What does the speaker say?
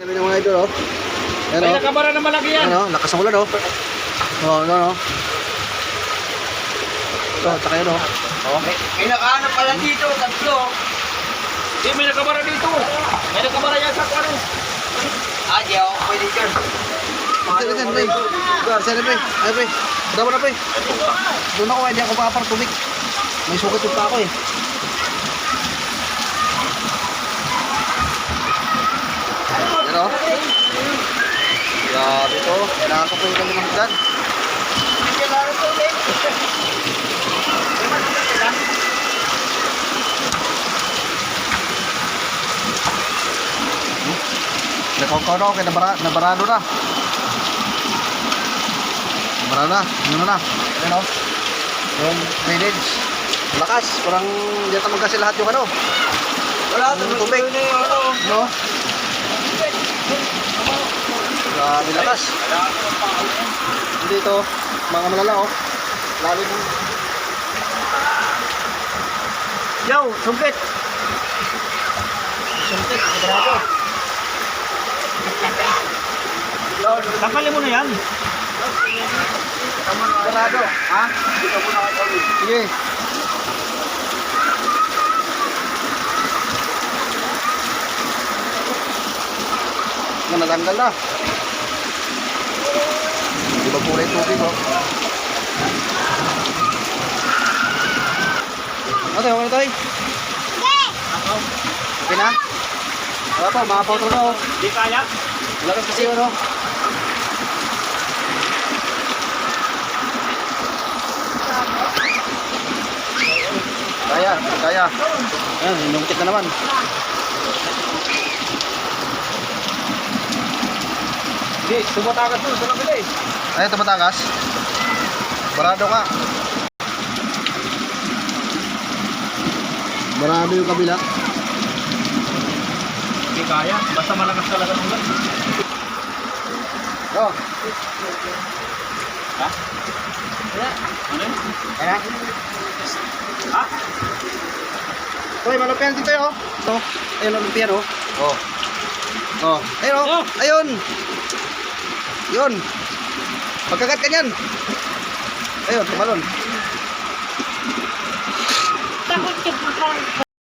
Sabi ng mga idol, oh. Ayan, May oh. nakabara na malaki yan. Ayan, oh. Lakas ng ulan, oh. Oh, ano, oh. Ito, tsaka yun, oh. May nakahanap pala dito, tatlo. Hindi, may nakabara dito. May nakabara yan sa ano. Di ako pwede dyan. Saan, pre? Saan, pre? Ay, pre. Dama na, pre. Doon ako, hindi ako makapar tubig. May sugat yung pa ako, eh. Ayan, oh. Grabe ito. Kailangan ko po yung kalimang dyan. Nakaw-kaw na, nabarado na. Nabarado na, ano na. Ayan, o. Yung drainage. Lakas, parang diyan tamang kasi lahat yung ano. Wala, Yung tubig. No? Grabe lakas. Dito, mga malala, oh. Lalim. Yo, sumpit. Sumpit, nabarado. Tanggalin mo na yan. Nabarado. Ha? Sige. Natanggal na. Di ba kulay tubig, oh? Ate, okay na tayo? Okay na? Wala pa, makapauto na, oh. Di kaya. Lakas kasi yun, oh. Kaya. Ayan, inungkit na naman. Di, tumatagas doon sa kabila eh. Ay, tumatagas. Barado ka. Barado yung kabila. Di kaya. Basta malakas talaga ng ulan. Oh. Ha? Ano yun? Ayan. Ha? Hoy, malupyan dito yun, oh. Ito. Ayun, malupyan, oh. Oh. Oh. Ayun, oh. Ayun. Yun. Pagkagat ka niyan. Ayun, tumalon. Takot ka pa.